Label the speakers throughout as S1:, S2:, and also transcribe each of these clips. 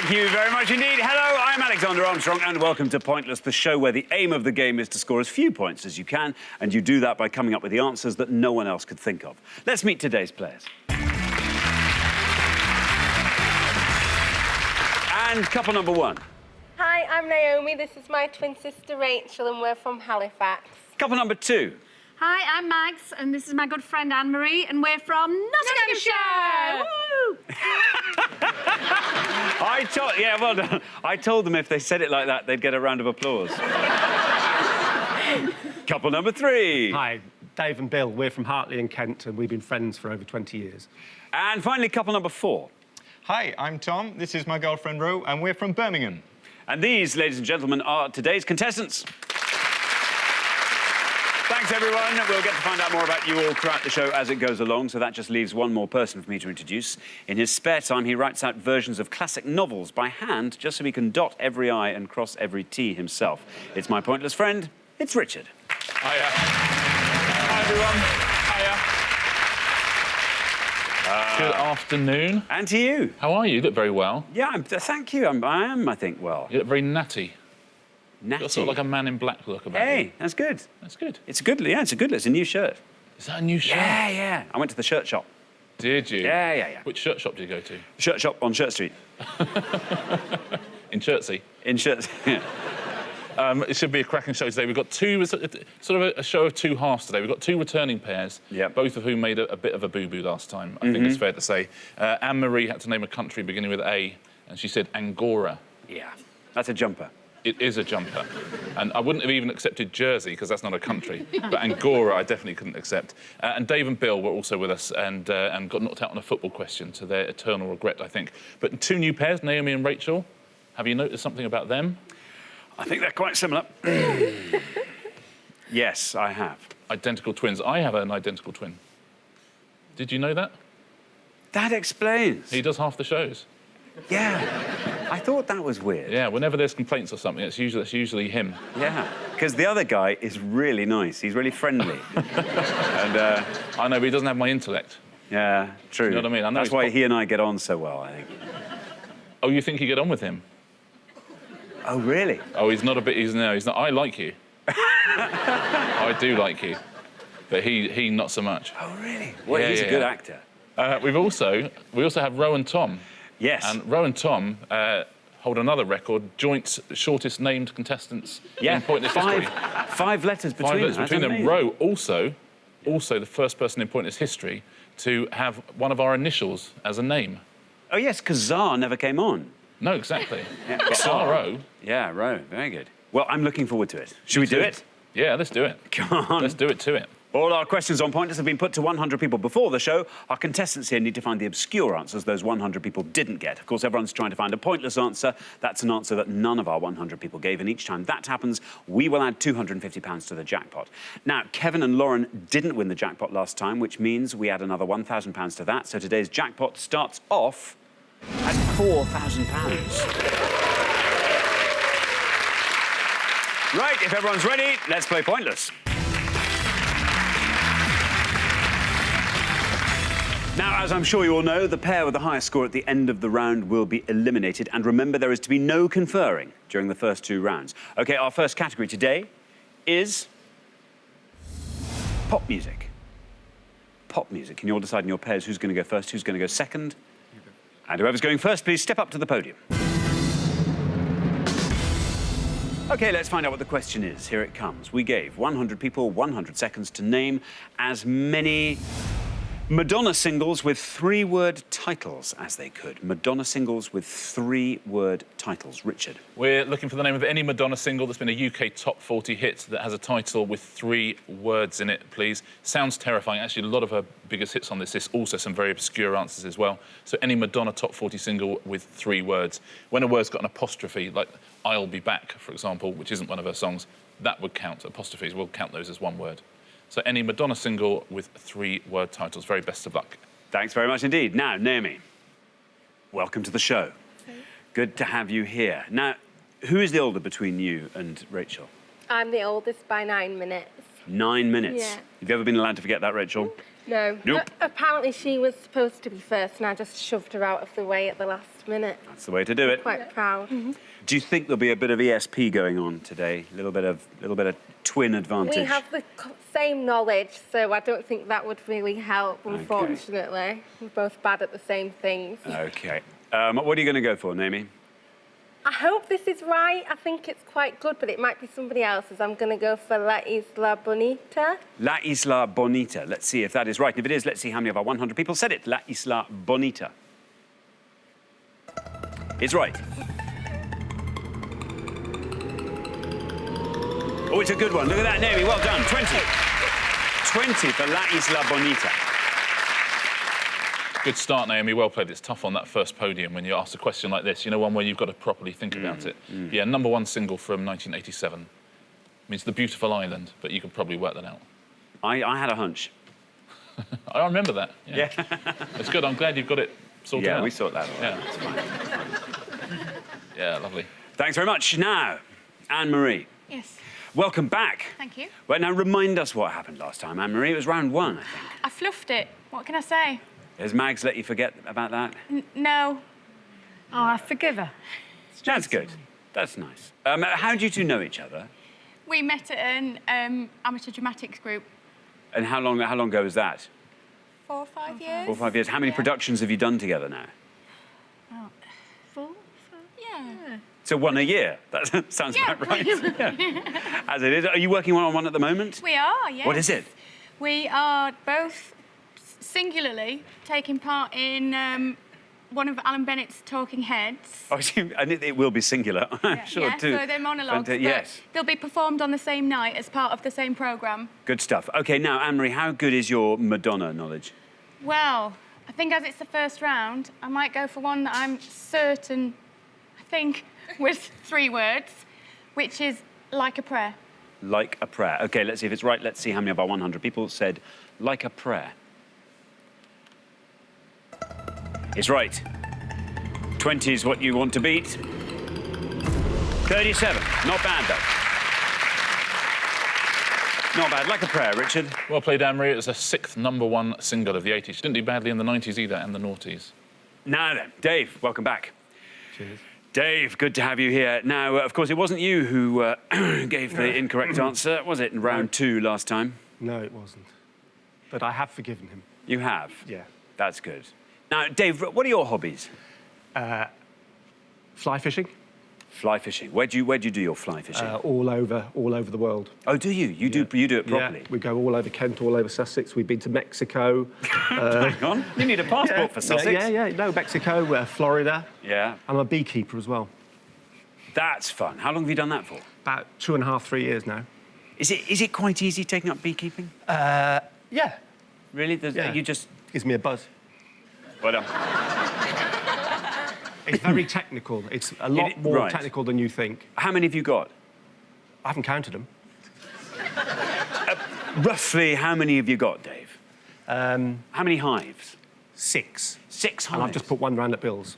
S1: Thank you very much indeed. Hello, I'm Alexander Armstrong, and welcome to Pointless, the show where the aim of the game is to score as few points as you can, and you do that by coming up with the answers that no one else could think of. Let's meet today's players. And couple number one.
S2: Hi, I'm Naomi. This is my twin sister Rachel, and we're from Halifax.
S1: Couple number two.
S3: Hi, I'm Mags, and this is my good friend Anne-Marie, and we're from Nottinghamshire! Woo!
S1: Well done. I told them if they said it like that, they'd get a round of applause. Couple number three.
S4: Hi, Dave and Bill. We're from Hartley and Kent, and we've been friends for over 20 years.
S1: And finally, couple number four.
S5: Hi, I'm Tom. This is my girlfriend Ro, and we're from Birmingham.
S1: And these, ladies and gentlemen, are today's contestants. Thanks, everyone. We'll get to find out more about you all throughout the show as it goes along, so that just leaves one more person for me to introduce. In his spare time, he writes out versions of classic novels by hand, just so he can dot every I and cross every T himself. It's my pointless friend, it's Richard.
S6: Hiya. Hi, everyone. Hiya. Good afternoon.
S1: And to you.
S6: How are you? You look very well.
S1: Yeah, thank you. I am, I think, well.
S6: You look very natty.
S1: Natty.
S6: You've got sort of like a Man in Black look about you.
S1: Hey, that's good.
S6: That's good.
S1: It's a good look. It's a new shirt.
S6: Is that a new shirt?
S1: Yeah. I went to the shirt shop.
S6: Did you?
S1: Yeah.
S6: Which shirt shop did you go to?
S1: The shirt shop on Shirt Street.
S6: In Chertsey?
S1: In Shirt... Yeah.
S6: It should be a cracking show today. We've got sort of a show of two halves today. We've got two returning pairs, both of whom made a bit of a boo-boo last time, I think it's fair to say. Anne-Marie had to name a country beginning with A, and she said Angora.
S1: Yeah, that's a jumper.
S6: It is a jumper. And I wouldn't have even accepted Jersey, because that's not a country. But Angora, I definitely couldn't accept. And Dave and Bill were also with us and got knocked out on a football question, to their eternal regret, I think. But two new pairs, Naomi and Rachel. Have you noticed something about them?
S1: I think they're quite similar. Yes, I have.
S6: Identical twins. I have an identical twin. Did you know that?
S1: That explains.
S6: He does half the shows.
S1: Yeah. I thought that was weird.
S6: Yeah, whenever there's complaints or something, it's usually him.
S1: Yeah, because the other guy is really nice. He's really friendly. And
S6: I know, but he doesn't have my intellect.
S1: yeah, true.
S6: You know what I mean? I know
S1: that's why he and I get on so well, I think.
S6: Oh, you think you get on with him?
S1: Oh, really?
S6: Oh, he's not. I like you. I do like you. But he not so much.
S1: Oh, really? Well, he's a good actor.
S6: We also have Ro and Tom.
S1: Yes.
S6: And Ro and Tom hold another record, joint shortest named contestants in Pointless history.
S1: 5 letters between
S6: 5 letters
S1: them.
S6: between them. Ro also the first person in Pointless history to have one of our initials as a name.
S1: Oh, yes, because Tsar never came on.
S6: No, exactly.
S1: Yeah.
S6: But R-O.
S1: Yeah, Ro. Very good. Well, I'm looking forward to it. Should we do it?
S6: Yeah, let's do it.
S1: Come on.
S6: Let's do it to it.
S1: All our questions on Pointless have been put to 100 people before the show. Our contestants here need to find the obscure answers those 100 people didn't get. Of course, everyone's trying to find a pointless answer. That's an answer that none of our 100 people gave, and each time that happens, we will add £250 to the jackpot. Now, Kevin and Lauren didn't win the jackpot last time, which means we add another £1,000 to that. So today's jackpot starts off at £4,000. Right, if everyone's ready, let's play Pointless. Now, as I'm sure you all know, the pair with the highest score at the end of the round will be eliminated. And remember, there is to be no conferring during the first 2 rounds. OK, our first category today is pop music. Pop music. Can you all decide in your pairs who's going to go first, who's going to go second? And whoever's going first, please step up to the podium. OK, let's find out what the question is. Here it comes. We gave 100 people 100 seconds to name as many Madonna singles with 3-word titles as they could. Madonna singles with 3-word titles. Richard.
S6: We're looking for the name of any Madonna single that's been a UK top 40 hit that has a title with 3 words in it, please. Sounds terrifying. Actually, a lot of her biggest hits on this list, also some very obscure answers as well. So any Madonna top 40 single with 3 words. When a word's got an apostrophe, like I'll Be Back, for example, which isn't one of her songs, that would count. Apostrophes, we'll count those as 1 word. So any Madonna single with 3-word titles. Very best of luck.
S1: Thanks very much indeed. Now, Naomi, welcome to the show.
S2: Thanks.
S1: Good to have you here. Now, who is the older between you and Rachel?
S2: I'm the oldest by 9 minutes.
S1: 9 minutes?
S2: Yeah.
S1: Have you ever been allowed to forget that, Rachel?
S2: No.
S1: Nope.
S2: Apparently she was supposed to be first and I just shoved her out of the way at the last minute.
S1: That's the way to do it.
S2: Quite proud.
S1: Do you think there'll be a bit of ESP going on today? A little bit of twin advantage.
S2: We have the same knowledge, so I don't think that would really help, unfortunately. We're both bad at the same things.
S1: Okay. What are you going to go for, Naomi?
S2: I hope this is right. I think it's quite good, but it might be somebody else's. I'm going to go for La Isla Bonita.
S1: La Isla Bonita. Let's see if that is right. If it is, let's see how many of our 100 people said it. La Isla Bonita. It's right. Oh, it's a good one. Look at that, Naomi. Well done. 20. 20 for La Isla Bonita.
S6: Good start, Naomi. Well played. It's tough on that first podium when you ask a question like this. You know, one where you've got to properly think about it. Yeah, #1 single from 1987. Means The Beautiful Island, but you can probably work that out.
S1: I had a hunch.
S6: I remember that. Yeah. It's good. I'm glad you've got it sorted out.
S1: Yeah, we sorted that out.
S6: Yeah, it's fine. Yeah, lovely.
S1: Thanks very much. Now, Anne-Marie.
S3: Yes.
S1: Welcome back.
S3: Thank you.
S1: Well, now remind us what happened last time, Anne-Marie. It was round 1, I think.
S3: I fluffed it. What can I say?
S1: Has Mags let you forget about that?
S3: No.
S7: Oh, I forgive her.
S1: That's good. That's nice. How do you two know each other?
S3: We met at an amateur dramatics group.
S1: And how long ago was that?
S3: 4 or 5 years.
S1: 4 or 5 years. How many productions have you done together now?
S7: Full?
S3: Yeah.
S1: So 1 a year. That sounds about right. Yeah. As it is. Are you working one-on-one at the moment?
S3: We are, yes.
S1: What is it?
S3: We are both singularly taking part in one of Alan Bennett's Talking Heads.
S1: Oh, and it will be singular, I'm sure,
S3: yeah,
S1: too.
S3: so they're monologues, but
S1: yes.
S3: they'll be performed on the same night as part of the same programme.
S1: Good stuff. OK, now, Anne-Marie, how good is your Madonna knowledge?
S3: Well, I think as it's the first round, I might go for one that I'm certain, I think, with 3 words, which is Like a Prayer.
S1: Like a prayer. OK, let's see if it's right. Let's see how many of our 100 people said like a prayer. It's right. 20 is what you want to beat. 37. Not bad, though. Not bad. Like a prayer, Richard.
S6: Well played, Anne-Marie. It was a 6th #1 single of the 80s. She didn't do badly in the 90s either, and the noughties.
S1: Now then, Dave, welcome back.
S4: Cheers.
S1: Dave, good to have you here. Now, of course, it wasn't you who gave the incorrect answer, was it, in round 2 last time?
S4: No, it wasn't. But I have forgiven him.
S1: You have?
S4: Yeah.
S1: That's good. Now, Dave, what are your hobbies?
S4: Fly fishing?
S1: Fly fishing. Where do you do your fly fishing?
S4: All over the world.
S1: Oh, do you? You do it properly?
S4: Yeah, we go all over Kent, all over Sussex. We've been to Mexico.
S1: Hang on. You need a passport for Sussex.
S4: Yeah. No, Mexico, Florida.
S1: Yeah.
S4: I'm a beekeeper as well.
S1: That's fun. How long have you done that for?
S4: About 2.5, 3 years now.
S1: Is it quite easy taking up beekeeping?
S4: Yeah.
S1: Really?
S4: Yeah.
S1: You just...
S4: Gives me a buzz.
S1: Well done.
S4: It's very technical. It's a lot more technical than you think.
S1: How many have you got?
S4: I haven't counted them.
S1: Roughly how many have you got, Dave? How many hives?
S4: 6.
S1: 6 hives?
S4: And I've just put one round at Bill's.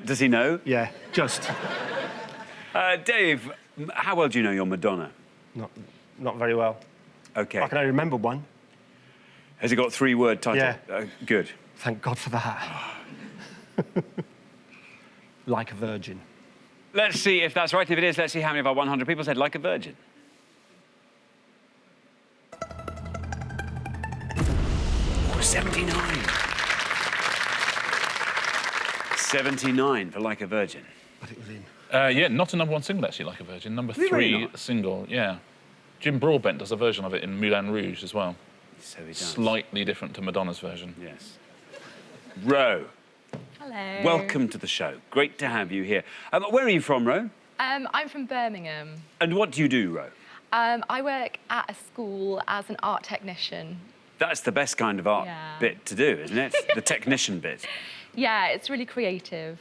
S1: Does he know?
S4: Yeah, just.
S1: Dave, how well do you know your Madonna?
S4: Not very well.
S1: OK.
S4: I can only remember one.
S1: Has it got 3-word title?
S4: Yeah.
S1: Good.
S4: Thank God for that. Like a virgin.
S1: Let's see if that's right. If it is, let's see how many of our 100 people said like a virgin. Oh, 79. 79 for like a virgin.
S4: But it was in.
S6: Yeah, not a #1 single, actually, Like a Virgin. #3
S1: really
S6: single, yeah. Jim Broadbent does a version of it in Moulin Rouge as well.
S1: So he does.
S6: Slightly different to Madonna's version.
S1: Yes. Ro,
S8: Hello.
S1: welcome to the show. Great to have you here. Where are you from, Ro?
S8: I'm from Birmingham.
S1: And what do you do, Ro?
S8: I work at a school as an art technician.
S1: That's the best kind of art
S8: Yeah.
S1: bit to do, isn't it? The technician bit.
S8: Yeah, it's really creative.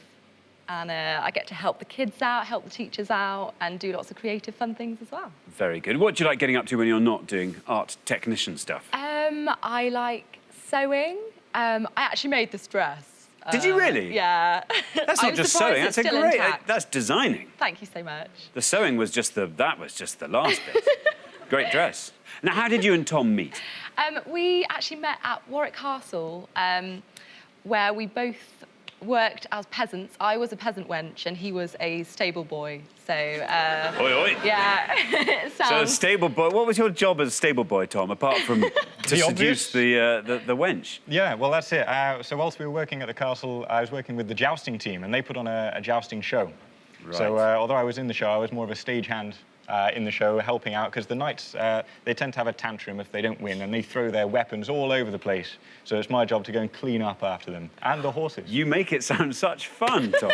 S8: And I get to help the kids out, help the teachers out, and do lots of creative, fun things as well.
S1: Very good. What do you like getting up to when you're not doing art technician stuff?
S8: I like sewing. I actually made this dress.
S1: Did you really?
S8: Yeah.
S1: That's
S8: I
S1: not
S8: was
S1: just
S8: surprised
S1: sewing.
S8: it's
S1: That's
S8: still
S1: great.
S8: intact.
S1: That's designing.
S8: Thank you so much.
S1: The sewing was just the last bit. Great dress. Now, how did you and Tom meet?
S8: We actually met at Warwick Castle, where we both worked as peasants. I was a peasant wench and he was a stable boy. So,
S1: Oi, oi.
S8: yeah. it
S1: So,
S8: sounds...
S1: stable boy. What was your job as stable boy, Tom, apart from to
S5: The
S1: seduce the wench?
S5: Yeah, well, that's it. So whilst we were working at the castle, I was working with the jousting team, and they put on a jousting show.
S1: Right.
S5: So although I was in the show, I was more of a stagehand in the show, helping out, because the knights, they tend to have a tantrum if they don't win, and they throw their weapons all over the place. So it's my job to go and clean up after them, and the horses.
S1: You make it sound such fun, Tom.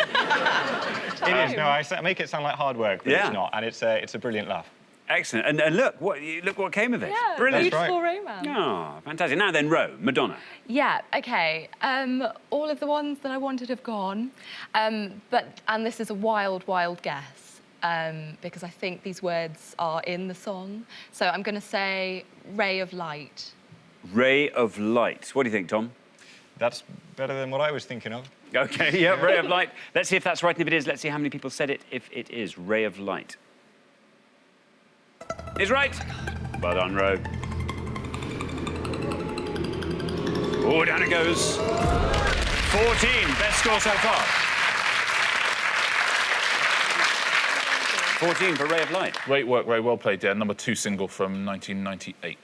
S5: It is. No, I make it sound like hard work, but
S1: Yeah.
S5: it's not, and it's a brilliant laugh.
S1: Excellent. And look what came of it.
S8: Yeah,
S1: Brilliant.
S8: beautiful romance.
S1: Oh, fantastic. Now then, Ro, Madonna.
S8: Yeah, okay. All of the ones that I wanted have gone. And this is a wild, wild guess, because I think these words are in the song. So I'm going to say ray of light.
S1: Ray of light. What do you think, Tom?
S5: That's better than what I was thinking of.
S1: Okay, yeah, ray of light. Let's see if that's right, and if it is, let's see how many people said it if it is. Ray of light. Is right. Well done, Ro. Oh, down it goes. 14, best score so far. 14 for Ray of Light.
S6: Great work, Ray. Well played, dear. Number 2 single from 1998.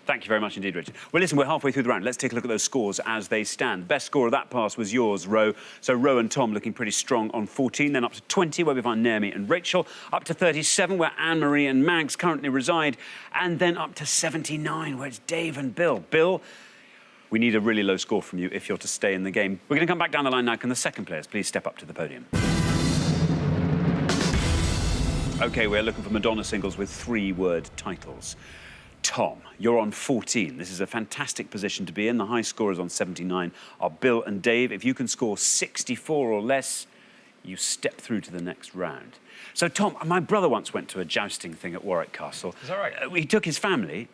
S1: Thank you very much indeed, Richard. Well, listen, we're halfway through the round. Let's take a look at those scores as they stand. Best score of that pass was yours, Ro. So Ro and Tom looking pretty strong on 14, then up to 20, where we find Naomi and Rachel, up to 37, where Anne-Marie and Mags currently reside, and then up to 79, where it's Dave and Bill. Bill, we need a really low score from you if you're to stay in the game. We're going to come back down the line now. Can the second players please step up to the podium? OK, we're looking for Madonna singles with 3-word titles. Tom, you're on 14. This is a fantastic position to be in. The high scorers on 79 are Bill and Dave. If you can score 64 or less, you step through to the next round. So, Tom, my brother once went to a jousting thing at Warwick Castle.
S5: Is that right?
S1: He took his family,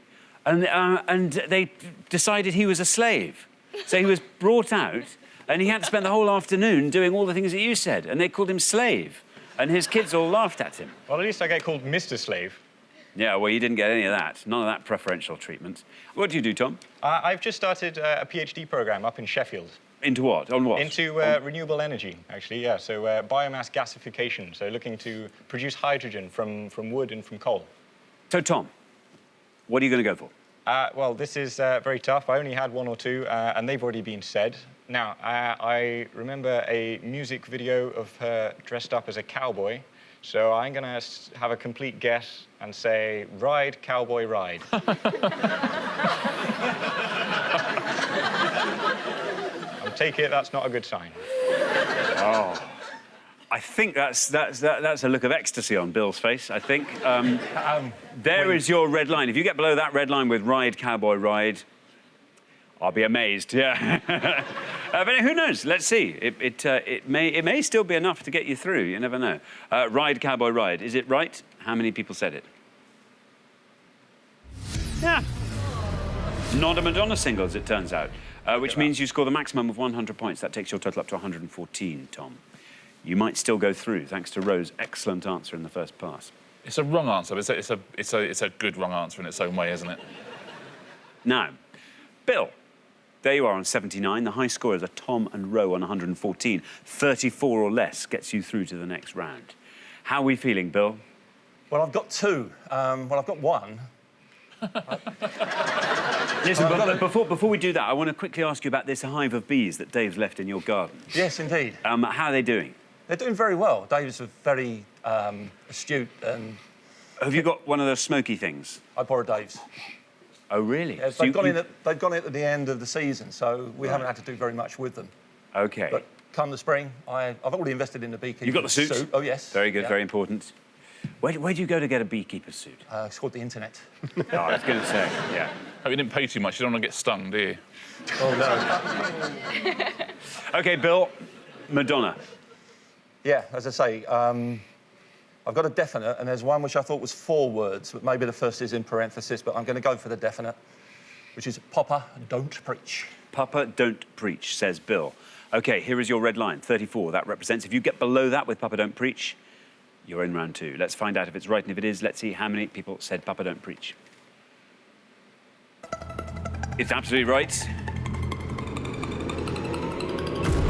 S1: and they decided he was a slave. So he was brought out, and he had to spend the whole afternoon doing all the things that you said, and they called him slave. And his kids all laughed at him.
S5: Well, at least I get called Mr. Slave.
S1: Yeah, well, you didn't get any of that. None of that preferential treatment. What do you do, Tom?
S5: I've just started a PhD program up in Sheffield.
S1: Into what? On what?
S5: Into renewable energy, actually, yeah. So biomass gasification, so looking to produce hydrogen from wood and from coal.
S1: So, Tom, what are you going to go for?
S5: Well, this is very tough. I only had 1 or 2, and they've already been said. Now, I remember a music video of her dressed up as a cowboy. So I'm going to have a complete guess and say, ride, cowboy, ride. I'll take it, that's not a good sign.
S1: Oh, I think that's a look of ecstasy on Bill's face, I think. There is your red line. If you get below that red line with ride, cowboy, ride, I'll be amazed, yeah. But who knows? Let's see. It may still be enough to get you through. You never know. Ride, cowboy, ride. Is it right? How many people said it? Yeah. Not a Madonna single, as it turns out, which means you score the maximum of 100 points. That takes your total up to 114, Tom. You might still go through, thanks to Ro's excellent answer in the first pass.
S6: It's a wrong answer, but it's a good wrong answer in its own way, isn't it?
S1: Now, Bill. There you are on 79. The high scorers are Tom and Ro on 114. 34 or less gets you through to the next round. How are we feeling, Bill?
S9: Well, I've got 2. Well, I've got 1.
S1: Listen, but before we do that, I want to quickly ask you about this hive of bees that Dave's left in your garden.
S9: Yes, indeed.
S1: How are they doing?
S9: They're doing very well. Dave's very astute, and...
S1: Have you got one of those smoky things?
S9: I borrowed Dave's.
S1: Oh, really?
S9: Yes, they've gone in at the end of the season, so we haven't had to do very much with them.
S1: OK.
S9: But come the spring, I've already invested in the beekeeper.
S1: You got the suit?
S9: Oh, yes.
S1: Very good,
S9: yeah.
S1: very important. Where do you go to get a beekeeper's suit?
S9: It's called the internet.
S1: Oh, I was going to say, yeah.
S6: Hope you didn't pay too much. You don't want to get stung, do you?
S9: Oh, no.
S1: OK, Bill, Madonna.
S9: Yeah, as I say, I've got a definite, and there's one which I thought was 4 words, but maybe the first is in parenthesis, but I'm going to go for the definite, which is Papa, don't preach.
S1: Papa, don't preach, says Bill. OK, here is your red line, 34. That represents, if you get below that with Papa, don't preach, you're in round 2. Let's find out if it's right, and if it is, let's see how many people said Papa, don't preach. It's absolutely right.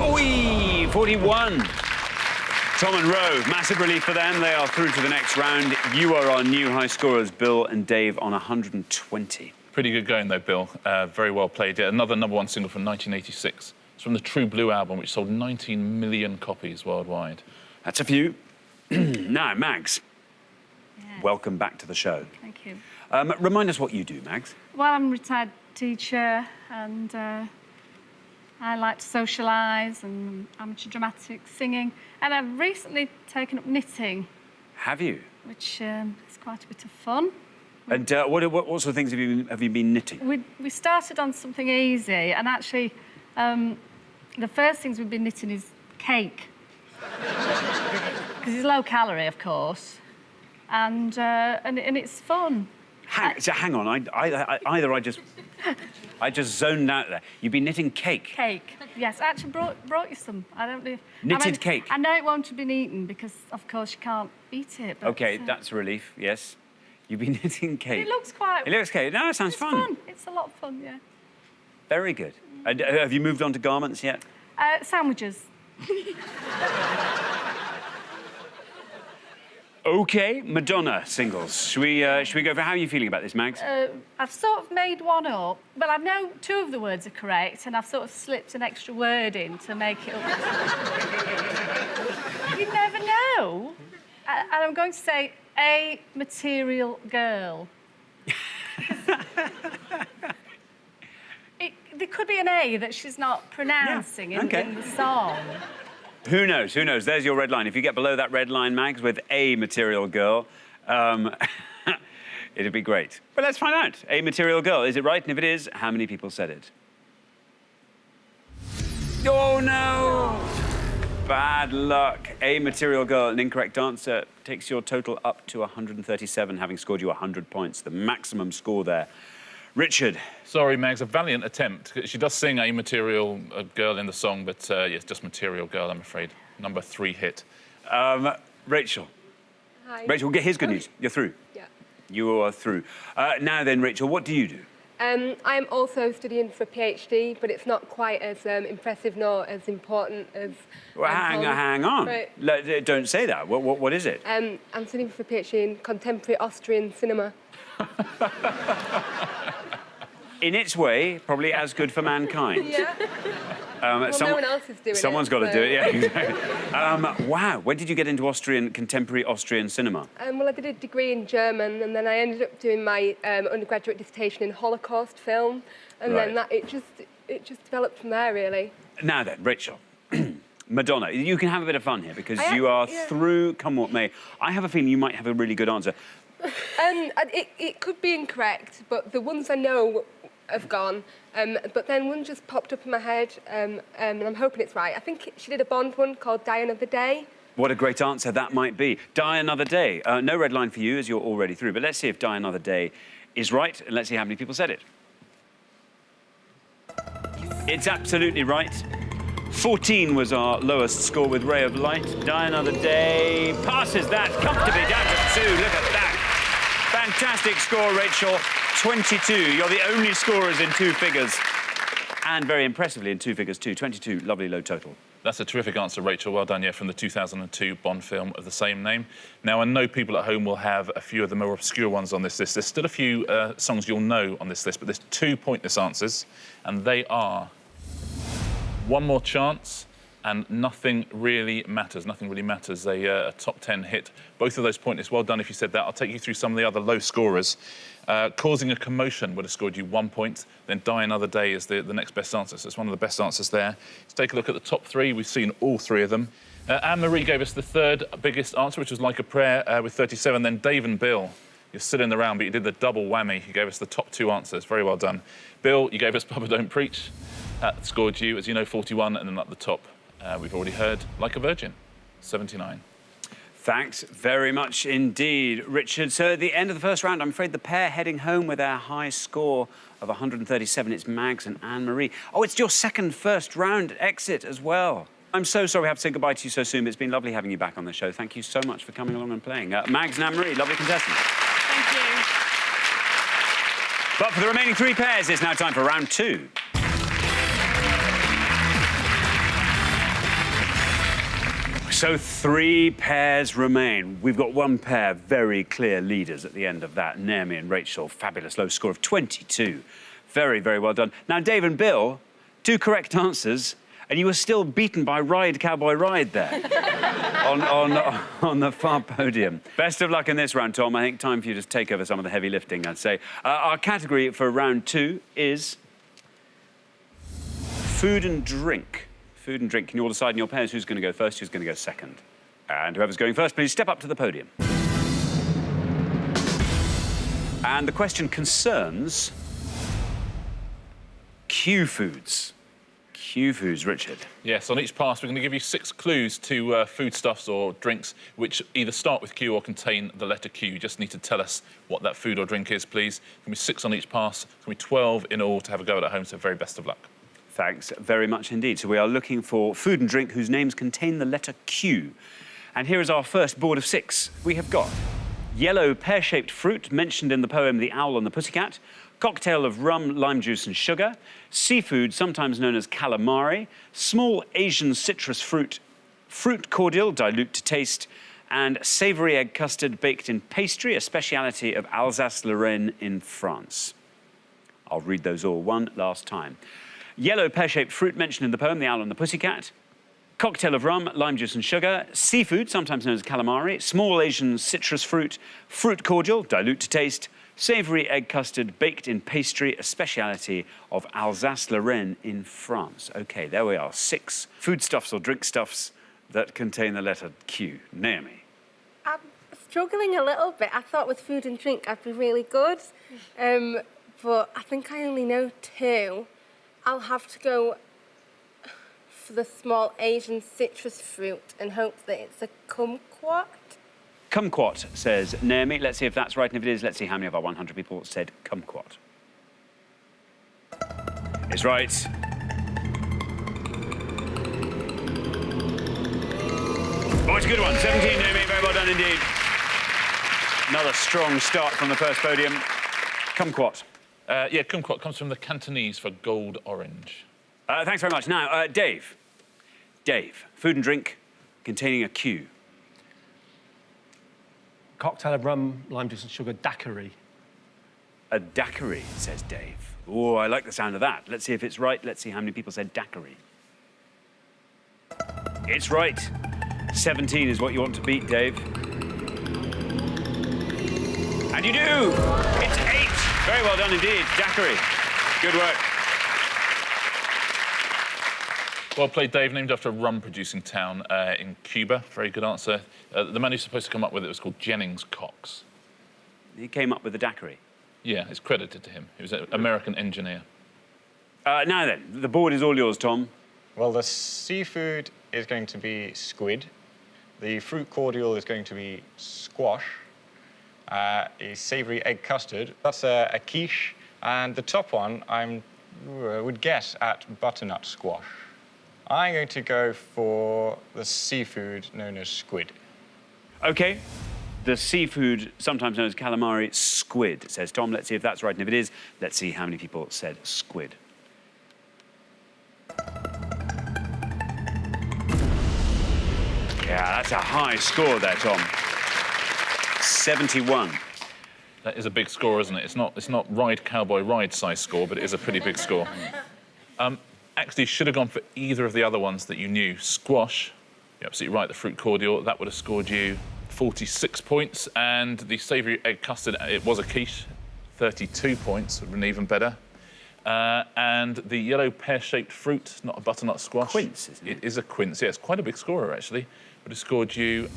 S1: Oi, 41. Tom and Ro, massive relief for them. They are through to the next round. You are our new high scorers, Bill and Dave, on 120.
S6: Pretty good going, though, Bill. Very well played. Another #1 single from 1986. It's from the True Blue album, which sold 19 million copies worldwide.
S1: That's a few. Now, Mags, welcome back to the show.
S7: Thank you.
S1: Remind us what you do, Mags.
S7: Well, I'm a retired teacher and I like to socialise and amateur dramatic singing. And I've recently taken up knitting.
S1: Have you?
S7: Which is quite a bit of fun.
S1: And what sort of things have you been knitting?
S7: We started on something easy, and actually, the first things we've been knitting is cake. Because it's low calorie, of course, and it's fun.
S1: Hang on, I just zoned out there. You've been knitting cake.
S7: Cake, yes. I actually brought you some. I don't know.
S1: Knitted cake.
S7: I know it won't have been eaten because, of course, you can't eat it. But,
S1: OK, that's a relief, yes. You've been knitting cake.
S7: It looks quite...
S1: It looks cake. No, it sounds fun.
S7: It's a lot of fun, yeah.
S1: Very good. And, have you moved on to garments yet?
S7: Sandwiches.
S1: OK, Madonna singles. Should we go for how are you feeling about this, Mags?
S7: I've sort of made one up. Well, I know 2 of the words are correct, and I've sort of slipped an extra word in to make it up. You never know. And I'm going to say a material girl. There could be an A that she's not pronouncing in the song.
S1: Who knows? Who knows? There's your red line. If you get below that red line, Mags, with a material girl, it'd be great. But let's find out. A material girl. Is it right? And if it is, how many people said it? Oh, no! Bad luck. A material girl, an incorrect answer, takes your total up to 137, having scored you 100 points, the maximum score there. Richard.
S6: Sorry, Mags, a valiant attempt. She does sing a material girl in the song, but yes, just material girl, I'm afraid. #3 hit.
S1: Rachel.
S2: Hi.
S1: Rachel, here's good news. You're through.
S2: Yeah.
S1: You are through. Now then, Rachel, what do you do?
S2: I'm also studying for a PhD, but it's not quite as impressive nor as important as...
S1: Well, hang on.
S2: Right.
S1: Don't say that. What is it?
S2: I'm studying for a PhD in contemporary Austrian cinema.
S1: In its way, probably as good for mankind.
S2: Yeah. Well, no one else is doing it.
S1: Someone's got to do it, yeah, exactly. Wow, when did you get into contemporary Austrian cinema?
S2: Well, I did a degree in German, and then I ended up doing my undergraduate dissertation in Holocaust film, and then it just developed from there, really.
S1: Now then, Rachel. Madonna, you can have a bit of fun here because you are through, come what may. I have a feeling you might have a really good answer.
S2: It could be incorrect, but the ones I know have gone. But then one just popped up in my head, and I'm hoping it's right. I think she did a Bond one called Die Another Day.
S1: What a great answer that might be. Die Another Day. No red line for you as you're already through, but let's see if Die Another Day is right, and let's see how many people said it. It's absolutely right. 14 was our lowest score with Ray of Light. Die Another Day passes that comfortably down to 2. Look at that. Fantastic score, Rachel. 22. You're the only scorers in 2 figures. And very impressively in 2 figures too. 22, lovely low total.
S6: That's a terrific answer, Rachel. Well done, yeah, from the 2002 Bond film of the same name. Now, I know people at home will have a few of the more obscure ones on this list. There's still a few songs you'll know on this list, but there's 2 pointless answers, and they are One More Chance and Nothing Really Matters. Nothing Really Matters, a top 10 hit. Both of those pointless. Well done if you said that. I'll take you through some of the other low scorers. Causing a Commotion would have scored you 1 point. Then Die Another Day is the next best answer. So it's one of the best answers there. Let's take a look at the top 3. We've seen all 3 of them. Anne-Marie gave us the 3rd biggest answer, which was Like a Prayer with 37. Then Dave and Bill. You're still in the round, but you did the double whammy. You gave us the top 2 answers. Very well done. Bill, you gave us Papa Don't Preach. That scored you, as you know, 41. And then up the top, we've already heard Like a Virgin, 79.
S1: Thanks very much indeed, Richard. So at the end of the first round, I'm afraid the pair heading home with their high score of 137. It's Mags and Anne-Marie. Oh, it's your second first round exit as well. I'm so sorry we have to say goodbye to you so soon, but it's been lovely having you back on the show. Thank you so much for coming along and playing. Mags and Anne-Marie, lovely contestants.
S3: Thank you.
S1: But for the remaining 3 pairs, it's now time for round 2. So 3 pairs remain. We've got 1 pair very clear leaders at the end of that. Naomi and Rachel, fabulous low score of 22. Very, very well done. Now, Dave and Bill, 2 correct answers, and you were still beaten by Ride Cowboy Ride there on the far podium. Best of luck in this round, Tom. I think time for you to take over some of the heavy lifting, I'd say. Our category for round 2 is food and drink. Food and drink. Can you all decide in your pairs who's going to go first, who's going to go second? And whoever's going first, please step up to the podium. And the question concerns Q foods. Q foods, Richard.
S6: Yes, on each pass, we're going to give you 6 clues to foodstuffs or drinks which either start with Q or contain the letter Q. You just need to tell us what that food or drink is, please. It's going to be 6 on each pass. It's going to be 12 in all to have a go at home, so very best of luck.
S1: Thanks very much indeed. So we are looking for food and drink whose names contain the letter Q. And here is our first board of 6. We have got yellow pear-shaped fruit mentioned in the poem The Owl and the Pussycat, cocktail of rum, lime juice and sugar, seafood sometimes known as calamari, small Asian citrus fruit, fruit cordial dilute to taste, and savoury egg custard baked in pastry, a speciality of Alsace-Lorraine in France. I'll read those all one last time. Yellow pear-shaped fruit mentioned in the poem The Owl and the Pussycat, cocktail of rum, lime juice and sugar, seafood, sometimes known as calamari, small Asian citrus fruit, fruit cordial, dilute to taste, savoury egg custard baked in pastry, a speciality of Alsace-Lorraine in France. OK, there we are, 6 foodstuffs or drink stuffs that contain the letter Q. Naomi.
S2: I'm struggling a little bit. I thought with food and drink I'd be really good, but I think I only know 2. I'll have to go for the small Asian citrus fruit and hope that it's a kumquat.
S1: Kumquat, says Naomi. Let's see if that's right, and if it is, let's see how many of our 100 people said kumquat. It's right. Oh, it's a good one. 17, Naomi. Very well done indeed. Another strong start from the first podium. Kumquat.
S6: Yeah, kumquat comes from the Cantonese for gold orange.
S1: Thanks very much. Now, Dave. Dave, food and drink containing a Q.
S4: Cocktail of rum, lime juice and sugar, daiquiri.
S1: A daiquiri, says Dave. Oh, I like the sound of that. Let's see if it's right. Let's see how many people said daiquiri. It's right. 17 is what you want to beat, Dave. And you do! It's 8. Very well done indeed. Daiquiri. Good work.
S6: Well played, Dave. Named after a rum-producing town in Cuba. Very good answer. The man who's supposed to come up with it was called Jennings Cox.
S1: He came up with the daiquiri.
S6: Yeah, it's credited to him. He was an American engineer.
S1: Now then, the board is all yours, Tom.
S5: Well, the seafood is going to be squid. The fruit cordial is going to be squash. A savoury egg custard, that's a quiche. And the top one, I would guess at butternut squash. I'm going to go for the seafood known as squid.
S1: OK. The seafood, sometimes known as calamari, squid, says Tom. Let's see if that's right. And if it is, let's see how many people said squid. Yeah, that's a high score there, Tom. 71.
S6: That is a big score, isn't it? It's not Ride Cowboy Ride size score, but it is a pretty big score. Actually, should have gone for either of the other ones that you knew. Squash, you're absolutely right, the fruit cordial, that would have scored you 46 points. And the savoury egg custard, it was a quiche, 32 points, would have been even better. And the yellow pear-shaped fruit, not a butternut squash.
S1: Quince, isn't it?
S6: It is a quince, yeah, it's quite a big scorer, actually. Would have scored you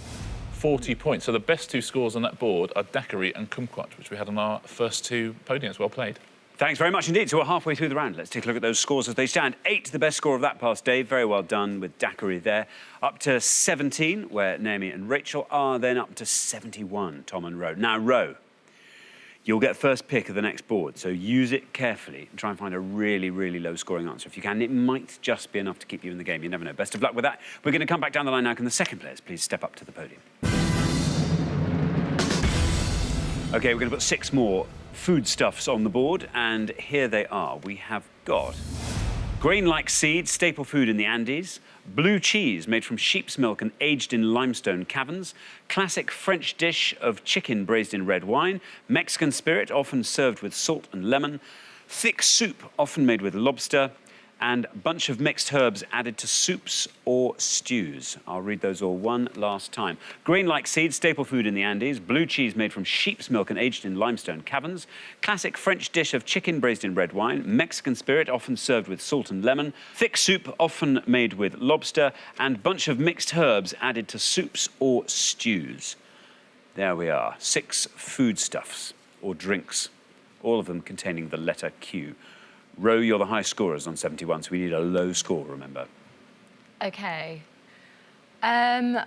S6: 40 points. So the best 2 scores on that board are daiquiri and kumquat, which we had on our first 2 podiums. Well played.
S1: Thanks very much indeed. So we're halfway through the round. Let's take a look at those scores as they stand. 8, the best score of that pass, Dave. Very well done with daiquiri there. Up to 17, where Naomi and Rachel are. Then up to 71, Tom and Ro. Now, Ro, you'll get first pick of the next board, so use it carefully and try and find a really, really low-scoring answer. If you can, it might just be enough to keep you in the game. You never know. Best of luck with that. We're going to come back down the line now. Can the second players please step up to the podium? OK, we're going to put 6 more foodstuffs on the board, and here they are. We have got Grain-like seed, staple food in the Andes. Blue cheese made from sheep's milk and aged in limestone caverns. Classic French dish of chicken braised in red wine. Mexican spirit, often served with salt and lemon. Thick soup, often made with lobster. And bunch of mixed herbs added to soups or stews. I'll read those all one last time. Grain-like seed, staple food in the Andes. Blue cheese made from sheep's milk and aged in limestone caverns. Classic French dish of chicken braised in red wine. Mexican spirit, often served with salt and lemon. Thick soup, often made with lobster. And bunch of mixed herbs added to soups or stews. There we are. 6 foodstuffs or drinks, all of them containing the letter Q. Ro, you're the high scorers on 71, so we need a low score, remember.
S8: OK. I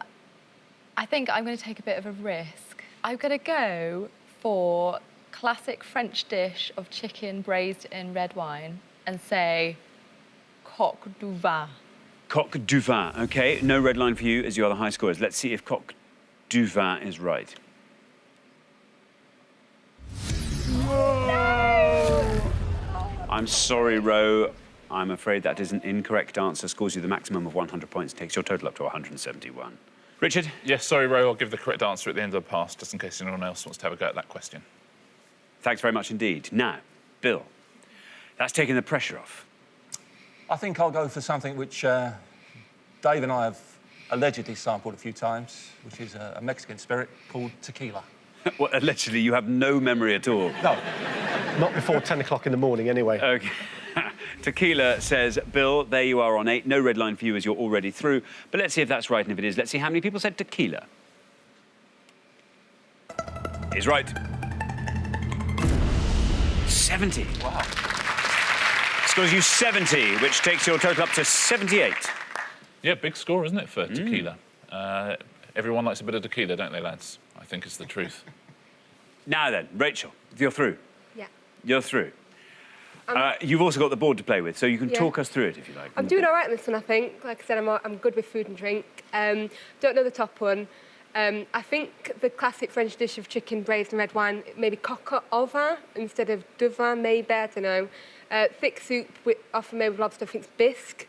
S8: think I'm going to take a bit of a risk. I'm going to go for classic French dish of chicken braised in red wine and say coq du vin.
S1: Coq du vin, OK. No red line for you, as you are the high scorers. Let's see if coq du vin is right. I'm sorry, Ro. I'm afraid that is an incorrect answer. Scores you the maximum of 100 points, takes your total up to 171. Richard?
S6: Yes, sorry, Ro, I'll give the correct answer at the end of the pass, just in case anyone else wants to have a go at that question.
S1: Thanks very much indeed. Now, Bill, that's taking the pressure off.
S9: I think I'll go for something which Dave and I have allegedly sampled a few times, which is a Mexican spirit called tequila.
S1: Well, allegedly, you have no memory at all.
S9: No.
S4: Not before 10 o'clock in the morning, anyway.
S1: OK. Tequila says, Bill, there you are on 8. No red line for you as you're already through. But let's see if that's right, and if it is, let's see how many people said tequila. Is right. 70.
S9: Wow.
S1: Scores you 70, which takes your total up to 78.
S6: Yeah, big score, isn't it, for tequila? Everyone likes a bit of tequila, don't they, lads? I think it's the truth.
S1: Now then, Rachel, you're through.
S2: Yeah.
S1: You're through. You've also got the board to play with, so you can talk us through it if you like.
S2: I'm doing all right on this one, I think. Like I said, I'm good with food and drink. Don't know the top one. I think the classic French dish of chicken braised in red wine, maybe coq au vin instead of du vin, maybe, I don't know. Thick soup, often made with lobster, I think it's bisque.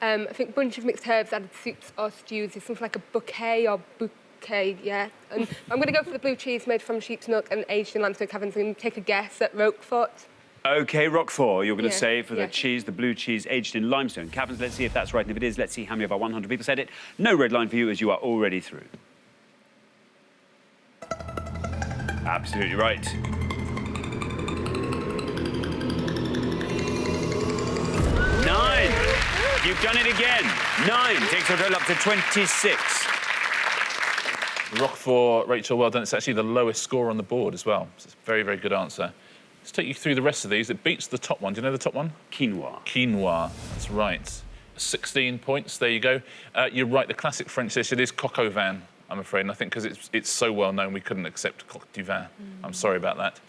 S2: I think bunch of mixed herbs added to soups or stews is something like a bouquet or bouquet, yeah. And I'm going to go for the blue cheese made from sheep's milk and aged in limestone caverns and take a guess at Roquefort.
S1: OK, Roquefort, you're going to
S2: Yeah,
S1: say for the
S2: yeah.
S1: cheese, the blue cheese aged in limestone caverns. Let's see if that's right, and if it is, let's see how many of our 100 people said it. No red line for you, as you are already through. Absolutely right. 9. You've done it again. 9 takes your total up to 26.
S6: Roquefort, Rachel, well done. It's actually the lowest score on the board as well. So it's a very, very good answer. Let's take you through the rest of these. It beats the top one. Do you know the top one?
S1: Quinoa.
S6: Quinoa, that's right. 16 points, there you go. You're right, the classic French dish, it is coq au vin, I'm afraid, and I think because it's so well known, we couldn't accept coq du vin. I'm sorry about that.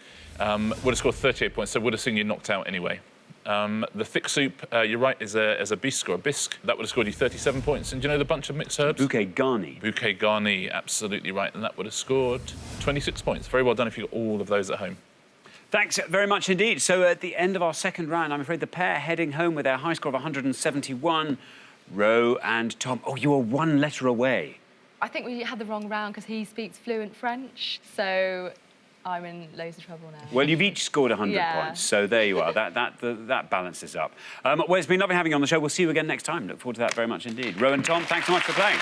S6: Would have scored 38 points, so would have seen you knocked out anyway. The thick soup, you're right, is a bisque or a bisque. That would have scored you 37 points. And do you know the bunch of mixed herbs?
S1: Bouquet garni.
S6: Bouquet garni, absolutely right. And that would have scored 26 points. Very well done if you got all of those at home.
S1: Thanks very much indeed. So at the end of our second round, I'm afraid the pair heading home with their high score of 171, Ro and Tom. Oh, you are 1 letter away.
S8: I think we had the wrong round because he speaks fluent French, so I'm in loads of trouble now.
S1: Well, you've each scored 100
S8: Yeah.
S1: points, so there you are. That balances up. Well, it's been lovely having you on the show. We'll see you again next time. Look forward to that very much indeed. Ro and Tom, thanks so much for playing.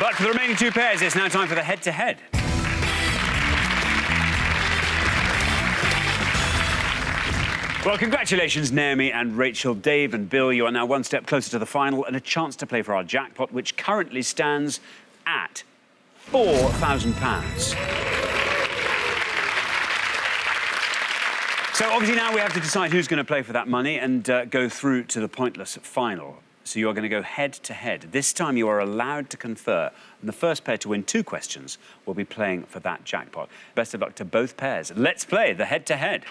S1: But for the remaining 2 pairs, it's now time for the head-to-head. Well, congratulations, Naomi and Rachel, Dave and Bill. You are now 1 step closer to the final and a chance to play for our jackpot, which currently stands at £4,000. So obviously now we have to decide who's going to play for that money and go through to the pointless final. So you are going to go head-to-head. This time you are allowed to confer, and the first pair to win 2 questions will be playing for that jackpot. Best of luck to both pairs. Let's play the head-to-head.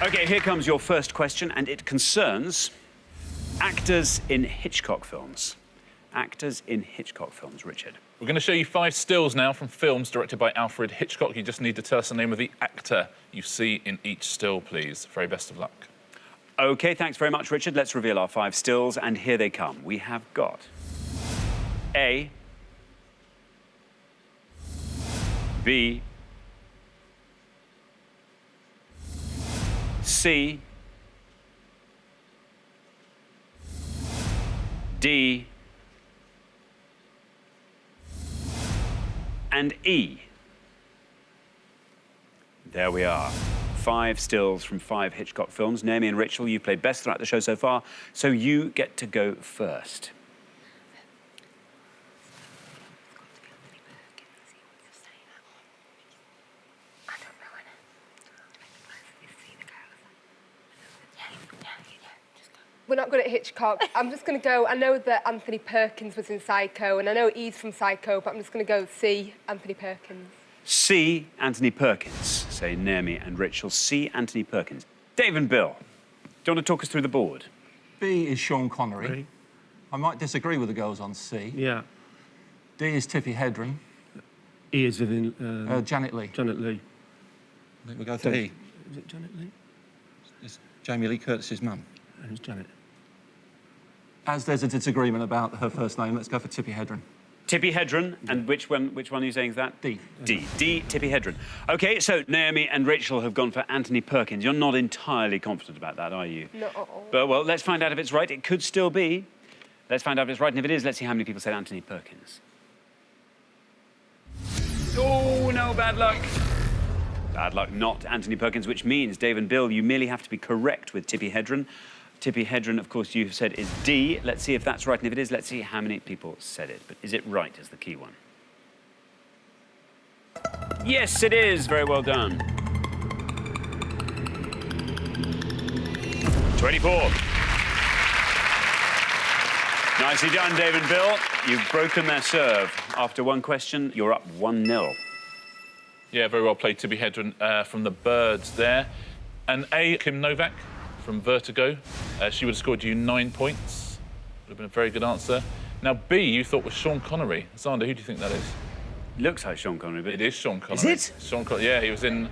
S1: OK, here comes your first question, and it concerns actors in Hitchcock films. Actors in Hitchcock films, Richard.
S6: We're going to show you 5 stills now from films directed by Alfred Hitchcock. You just need to tell us the name of the actor you see in each still, please. Very best of luck.
S1: OK, thanks very much, Richard. Let's reveal our 5 stills, and here they come. We have got A, B, C, D, and E. There we are. 5 stills from 5 Hitchcock films. Naomi and Rachel, you've played best throughout the show so far, so you get to go first.
S2: We're not good at Hitchcock. I'm just going to go... I know that Anthony Perkins was in Psycho, and I know he's from Psycho, but I'm just going to go C, Anthony Perkins.
S1: C, Anthony Perkins, say Naomi and Rachel. C, Anthony Perkins. Dave and Bill, do you want to talk us through the board?
S9: B is Sean Connery.
S4: Right.
S9: I might disagree with the girls on C.
S4: Yeah.
S9: D is Tippi Hedren.
S4: E is Vivian...
S9: Janet Leigh.
S4: Janet Leigh.
S9: I think we'll go for E.
S4: Is it Janet Leigh?
S9: It's Jamie Lee Curtis's mum.
S4: Who's Janet?
S9: As there's a disagreement about her first name, let's go for Tippi Hedren.
S1: Tippi Hedren, and which one are you saying is that?
S9: D.
S1: D, Tippi Hedren. OK, so Naomi and Rachel have gone for Anthony Perkins. You're not entirely confident about that, are you?
S2: Not at all.
S1: But, well, let's find out if it's right. It could still be. Let's find out if it's right, and if it is, let's see how many people said Anthony Perkins. Oh, no, bad luck. Bad luck, not Anthony Perkins, which means, Dave and Bill, you merely have to be correct with Tippi Hedren. Tippi Hedren, of course, you've said is D. Let's see if that's right, and if it is, let's see how many people said it. But is it right is the key one. Yes, it is. Very well done. 24. Nicely done, Dave and Bill. You've broken their serve. After one question, you're up 1-0.
S6: Yeah, very well played, Tippi Hedren from The Birds there. And A, Kim Novak from Vertigo. She would have scored you 9 points. Would have been a very good answer. Now, B, you thought was Sean Connery. Xander, who do you think that is?
S1: Looks like Sean Connery, but...
S6: It is Sean Connery.
S1: Is it?
S6: Sean Connery, yeah, he was in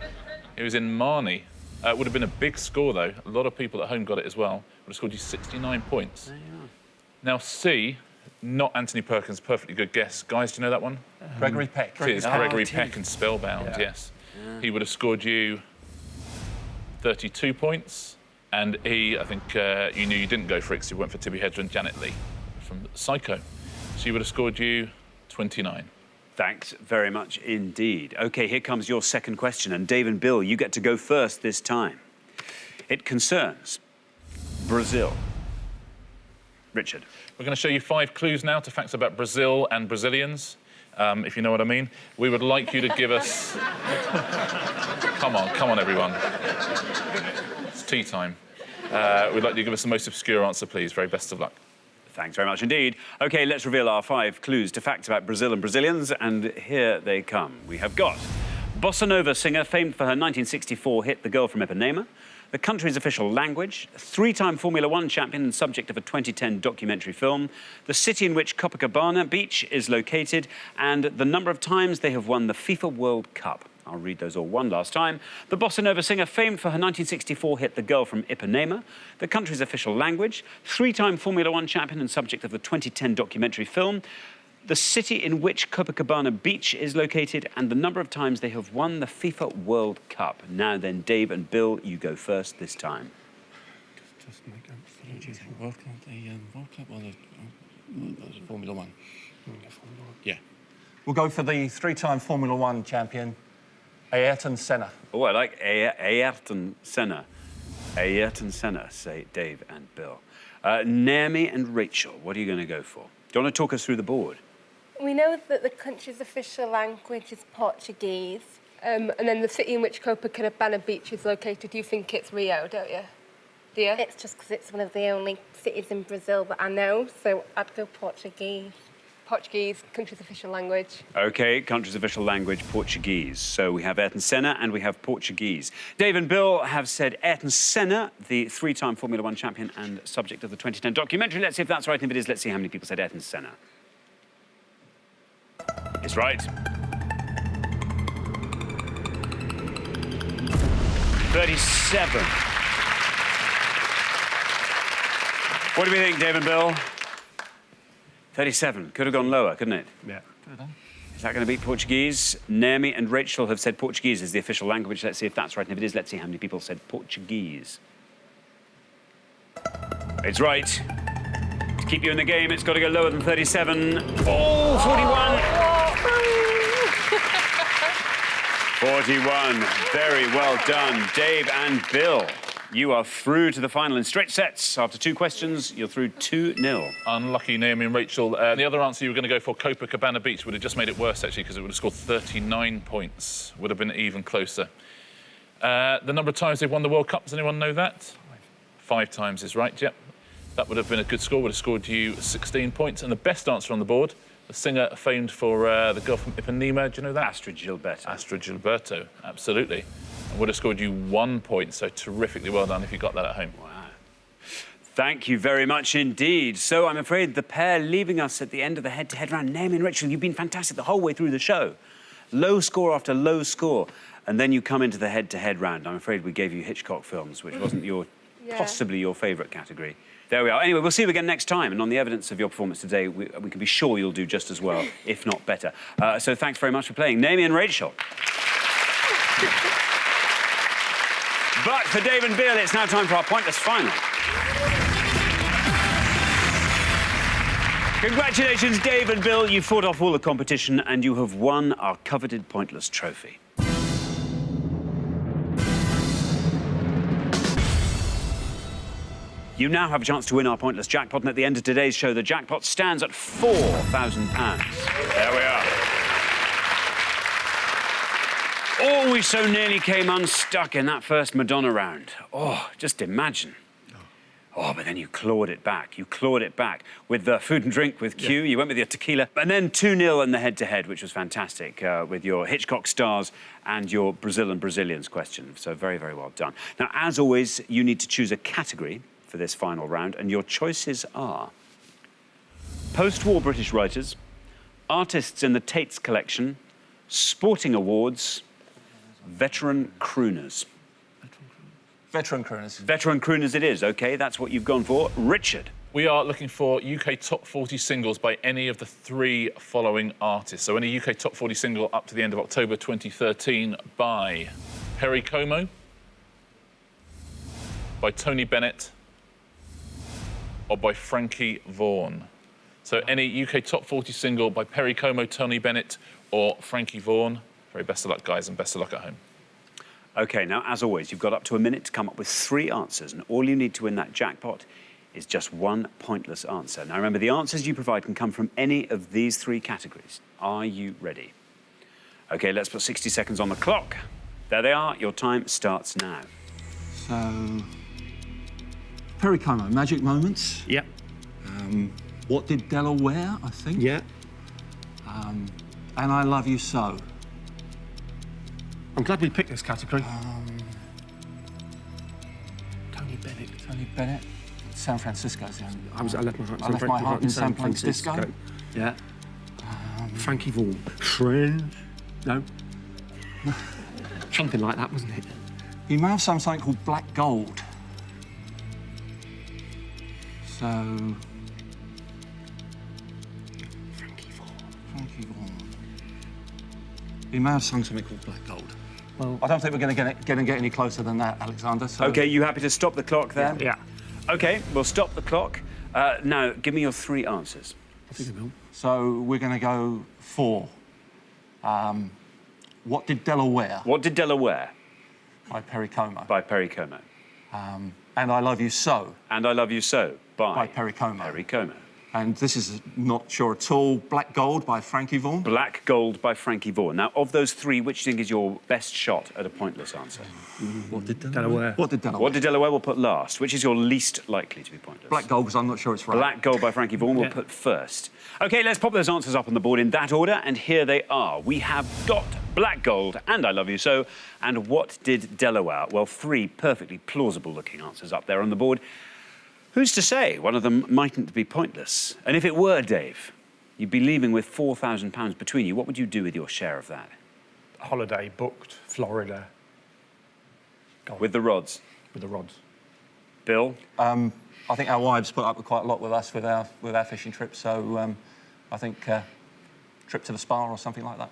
S6: Marnie. It would have been a big score, though. A lot of people at home got it as well. Would have scored you 69 points.
S1: There you are.
S6: Now, C, not Anthony Perkins, perfectly good guess. Guys, do you know that one?
S9: Gregory Peck.
S6: It is Gregory Peck in Spellbound,
S9: Yeah.
S6: yes. Yeah. He would have scored you 32 points. And E, I think you knew you didn't go for it because you went for Tippi Hedren, Janet Leigh from Psycho. She would have scored you 29.
S1: Thanks very much indeed. OK, here comes your second question. And Dave and Bill, you get to go first this time. It concerns Brazil. Richard.
S6: We're going to show you 5 clues now to facts about Brazil and Brazilians, if you know what I mean. We would like you to give us... Come on, everyone. It's tea time. We'd like you to give us the most obscure answer, please. Very best of luck.
S1: Thanks very much indeed. OK, let's reveal our 5 clues to facts about Brazil and Brazilians, and here they come. We have got bossa nova singer famed for her 1964 hit The Girl from Ipanema, the country's official language, 3-time Formula 1 champion and subject of a 2010 documentary film, the city in which Copacabana Beach is located, and the number of times they have won the FIFA World Cup. I'll read those all one last time. The bossa nova singer famed for her 1964 hit The Girl from Ipanema, the country's official language, 3-time Formula 1 champion and subject of the 2010 documentary film, the city in which Copacabana Beach is located, and the number of times they have won the FIFA World Cup. Now then, Dave and Bill, you go first this time.
S9: World Cup, World Cup or the Formula 1? Yeah. We'll go for the 3-time Formula 1 champion, Ayrton Senna.
S1: Oh, I like Ayrton Senna. Ayrton Senna, say Dave and Bill. Naomi and Rachel, what are you going to go for? Do you want to talk us through the board?
S2: We know that the country's official language is Portuguese, and then the city in which Copacabana Beach is located, you think it's Rio, don't you? Do you?
S10: It's just because it's one of the only cities in Brazil that I know, so I'd go Portuguese.
S2: Portuguese, country's official language.
S1: OK, country's official language, Portuguese. So we have Ayrton Senna and we have Portuguese. Dave and Bill have said Ayrton Senna, the 3-time Formula 1 champion and subject of the 2010 documentary. Let's see if that's right, and if it is, let's see how many people said Ayrton Senna. is right. 37. What do we think, Dave and Bill? 37. Could have gone lower, couldn't it?
S4: Yeah.
S1: Is that going to beat Portuguese? Naomi and Rachel have said Portuguese is the official language. Let's see if that's right. And if it is, let's see how many people said Portuguese. It's right. To keep you in the game, it's got to go lower than 37. Oh, 41. 41. Very well done, Dave and Bill. You are through to the final in straight sets. After 2 questions, you're through 2-0.
S6: Unlucky, Naomi and Rachel. The other answer you were going to go for, Copacabana Beach, would have just made it worse, actually, because it would have scored 39 points. Would have been even closer. The number of times they've won the World Cup, does anyone know that? 5 times is right, yep. That would have been a good score, would have scored you 16 points. And the best answer on the board, the singer famed for the girl from Ipanema, do you know that?
S1: Astrid Gilberto.
S6: Astrid Gilberto, absolutely. And would have scored you 1 point, so terrifically well done if you got that at home.
S1: Wow. Thank you very much indeed. So I'm afraid the pair leaving us at the end of the head-to-head round, Naomi and Rachel, you've been fantastic the whole way through the show. Low score after low score. And then you come into the head-to-head round. I'm afraid we gave you Hitchcock films, which wasn't your possibly your favourite category. There we are. Anyway, we'll see you again next time. And on the evidence of your performance today, we can be sure you'll do just as well, if not better. So thanks very much for playing. Naomi and Rachel. But for Dave and Bill, it's now time for our pointless final. Congratulations, Dave and Bill. You fought off all the competition and you have won our coveted Pointless trophy. You now have a chance to win our Pointless jackpot, and at the end of today's show, the jackpot stands at £4,000. There we are. Oh, we so nearly came unstuck in that first Madonna round. Oh, just imagine. Oh, but then you clawed it back. You clawed it back with the food and drink with Q. Yeah. You went with your tequila. And then 2-0 in the head-to-head, which was fantastic, with your Hitchcock stars and your Brazil and Brazilians question. So very, very well done. Now, as always, you need to choose a category for this final round, and your choices are post-war British writers, artists in the Tate's collection, sporting awards, veteran crooners.
S9: Veteran crooners.
S1: Veteran crooners it is, OK, that's what you've gone for. Richard.
S6: We are looking for UK top 40 singles by any of the 3 following artists. So any UK top 40 single up to the end of October 2013 by Perry Como, by Tony Bennett, or by Frankie Vaughan. So any UK top 40 single by Perry Como, Tony Bennett, or Frankie Vaughan. Very best of luck, guys, and best of luck at home.
S1: OK, now, as always, you've got up to a minute to come up with 3 answers, and all you need to win that jackpot is just 1 pointless answer. Now, remember, the answers you provide can come from any of these 3 categories. Are you ready? OK, let's put 60 seconds on the clock. There they are. Your time starts now.
S9: So, Perry Como, Magic Moments.
S4: Yep.
S9: What Did Della Wear, I think.
S4: Yeah.
S9: And I Love You So.
S4: I'm glad we picked this category.
S9: Tony Bennett. San Francisco's the only.
S4: I left
S9: my heart in San Francisco.
S4: Yeah. Frankie Vaughan. Friends? No. Something like that, wasn't it?
S9: He may have something called Black Gold. So.
S4: Frankie
S9: Vaughan. He may have sung something called Black Gold.
S4: Well,
S9: I don't think we're going to get any closer than that, Alexander. So...
S1: OK, you happy to stop the clock there?
S4: Yeah.
S1: OK, we'll stop the clock. Now, give me your 3 answers.
S4: I think I will.
S9: So we're going to go for What Did Della Wear?
S1: What Did Della Wear?
S9: By Perry Como.
S1: By Perry Como.
S9: And I Love You So.
S1: And I Love You So by
S9: Perry Como.
S1: Perry Como.
S9: And this is not sure at all. Black Gold by Frankie Vaughan.
S1: Black Gold by Frankie Vaughan. Now, of those 3, which do you think is your best shot at a pointless answer?
S9: What Did Della Wear? What Did Della Wear?
S1: What Did Della Wear we'll put last. Which is your least likely to be pointless?
S9: Black Gold, because I'm not sure it's right.
S1: Black Gold by Frankie Vaughan we'll put first. OK, let's pop those answers up on the board in that order, and here they are. We have got Black Gold and I Love You So, and What Did Della Wear? Well, 3 perfectly plausible-looking answers up there on the board. Who's to say one of them mightn't be pointless? And if it were, Dave, You'd be leaving with £4,000 between you. What would you do with your share of that?
S4: Holiday booked, Florida. Go on.
S1: With the rods?
S4: With the rods.
S1: Bill?
S9: I think our wives put up with quite a lot with us with our fishing trips, so I think trip to the spa or something like that.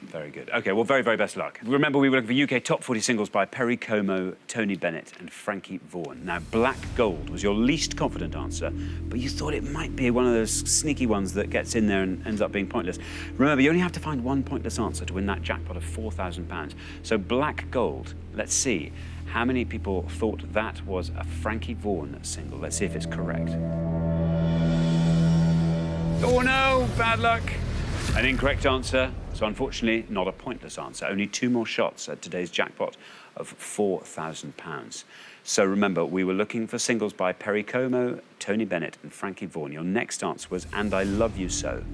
S1: Very good. OK, well, very, very best luck. Remember, we were looking for UK top 40 singles by Perry Como, Tony Bennett and Frankie Vaughan. Now, Black Gold was your least confident answer, but you thought it might be one of those sneaky ones that gets in there and ends up being pointless. Remember, you only have to find one pointless answer to win that jackpot of £4,000. So Black Gold, let's see how many people thought that was a Frankie Vaughan single. Let's see if it's correct. Oh, no, bad luck. An incorrect answer, so unfortunately not a pointless answer. Only 2 more shots at today's jackpot of £4,000. So remember, we were looking for singles by Perry Como, Tony Bennett and Frankie Vaughan. Your next answer was And I Love You So.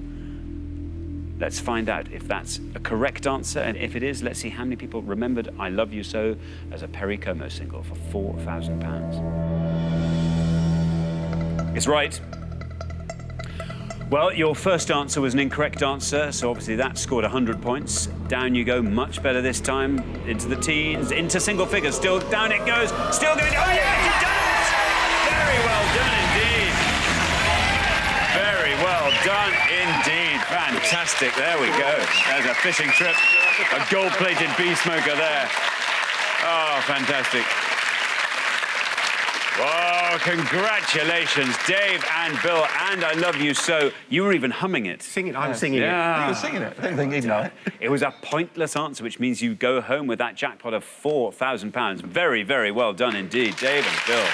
S1: Let's find out if that's a correct answer, and if it is, let's see how many people remembered I Love You So as a Perry Como single for £4,000. It's right. Well, your first answer was an incorrect answer, so obviously that scored 100 points. Down you go, much better this time. Into the teens, into single figures. Still down it goes. Still going. Oh, yes, you done it! Very well done indeed. Very well done indeed. Fantastic. There we go. There's a fishing trip. A gold-plated bee smoker there. Oh, fantastic. Oh, congratulations, Dave and Bill, and I Love You So. You were even humming it.
S4: Singing, I'm singing
S9: You
S1: Yeah.
S9: were singing it. I didn't think he'd know it.
S1: It was a pointless answer, which means you go home with that jackpot of £4,000. Very, very well done indeed, Dave and Bill.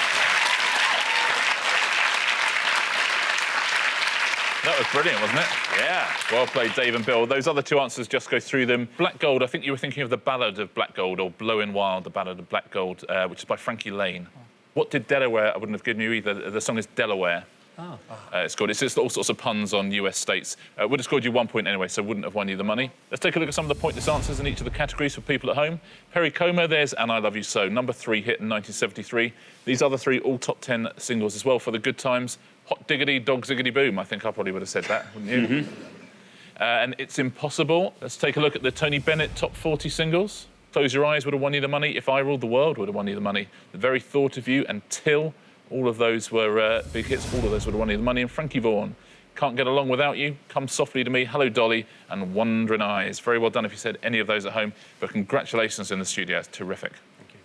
S6: That was brilliant, wasn't it?
S1: Yeah.
S6: Well played, Dave and Bill. Those other 2 answers, just go through them. Black Gold, I think you were thinking of the Ballad of Black Gold, or Blowin' Wild, the Ballad of Black Gold, which is by Frankie Lane. What did Delaware? I wouldn't have given you either. The song is Delaware. Oh. It's called. It's just all sorts of puns on US states. Would have scored you 1 point anyway, so wouldn't have won you the money. Let's take a look at some of the pointless answers in each of the categories for people at home. Perry Como, there's And I Love You So, number 3 hit in 1973. These other 3 all top 10 singles as well for the good times. Hot Diggity, Dog Ziggity Boom. I think I probably would have said that, wouldn't you? Mm-hmm. And It's Impossible. Let's take a look at the Tony Bennett top 40 singles. Close Your Eyes would have won you the money. If I Ruled the World would have won you the money. The Very Thought of You and Till, all of those were big hits. All of those would have won you the money. And Frankie Vaughan, Can't Get Along Without You, Come Softly to Me, Hello Dolly, and Wandering Eyes. Very well done if you said any of those at home. But congratulations in the studio. It's terrific.
S4: Thank you.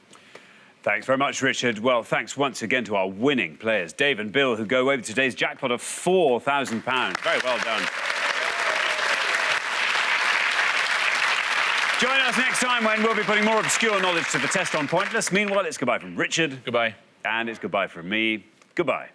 S1: Thanks very much, Richard. Well, thanks once again to our winning players, Dave and Bill, who go away with today's jackpot of £4,000. Very well done. Join us next time when we'll be putting more obscure knowledge to the test on Pointless. Meanwhile, it's goodbye from Richard.
S6: Goodbye.
S1: And it's goodbye from me. Goodbye.